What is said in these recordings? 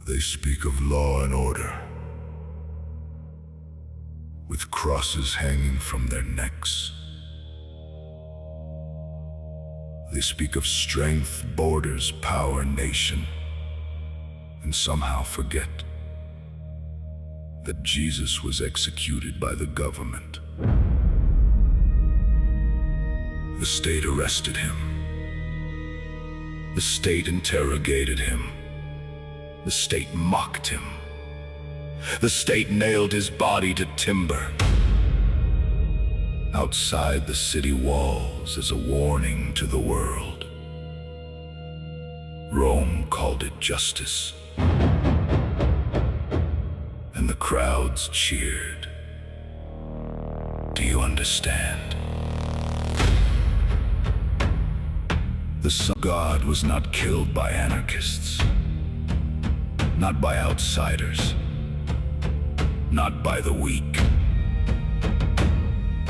They speak of law and order, with crosses hanging from their necks. They speak of strength, borders, power, nation, and somehow forget that Jesus was executed by the government. The state arrested him. The state interrogated him. The state mocked him. The state nailed his body to timber outside the city walls as a warning to the world. Rome called it justice, and the crowds cheered. Do you understand? The Son of God was not killed by anarchists, not by outsiders, not by the weak.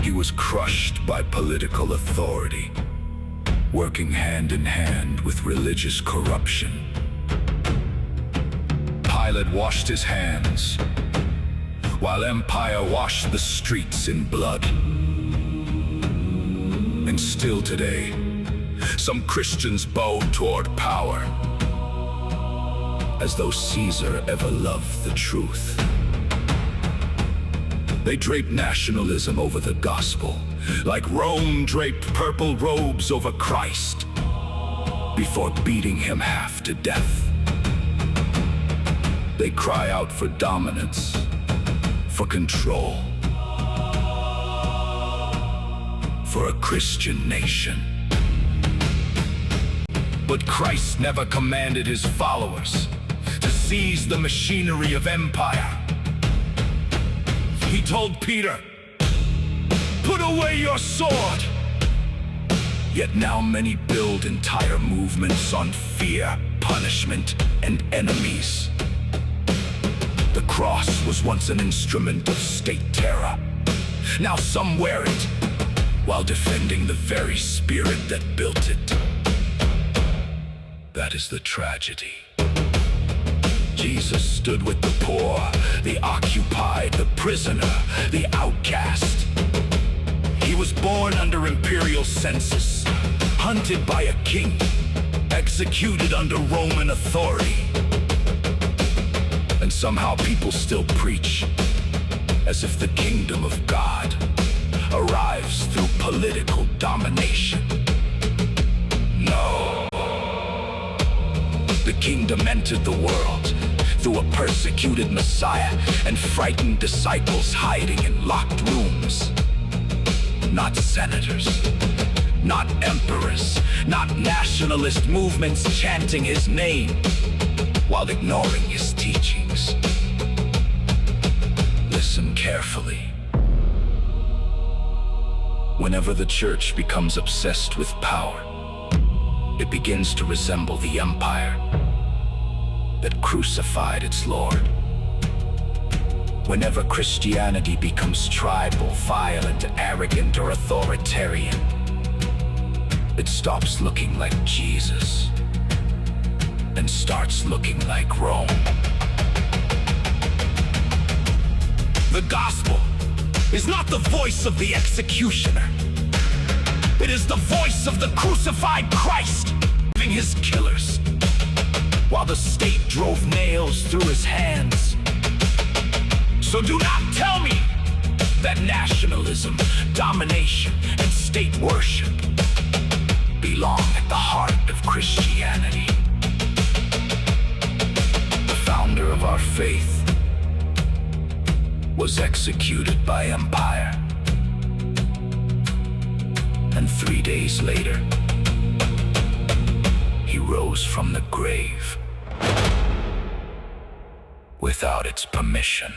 He was crushed by political authority, working hand in hand with religious corruption. Pilate washed his hands, while empire washed the streets in blood. And still today, some Christians bow toward power, as though Caesar ever loved the truth. They drape nationalism over the gospel, like Rome draped purple robes over Christ, before beating him half to death. They cry out for dominance, for control, for a Christian nation. But Christ never commanded his followers to seize the machinery of empire. He told Peter, "Put away your sword." Yet now many build entire movements on fear, punishment, and enemies. The cross was once an instrument of state terror. Now some wear it while defending the very spirit that built it. That is the tragedy. Jesus stood with the poor, the occupied, the prisoner, the outcast. He was born under imperial census, hunted by a king, executed under Roman authority. And somehow people still preach as if the kingdom of God arrives through political domination. No. The kingdom entered the world through a persecuted Messiah and frightened disciples hiding in locked rooms. Not senators, not emperors, not nationalist movements chanting his name while ignoring his teachings. Listen carefully. Whenever the church becomes obsessed with power, it begins to resemble the empire that crucified its Lord. Whenever Christianity becomes tribal, violent, arrogant, or authoritarian, it stops looking like Jesus and starts looking like Rome. The gospel is not the voice of the executioner. It is the voice of the crucified Christ, giving his killers, while the state drove nails through his hands. So do not tell me that nationalism, domination, and state worship belong at the heart of Christianity. The founder of our faith was executed by empire. And 3 days later, he rose from the grave without its permission.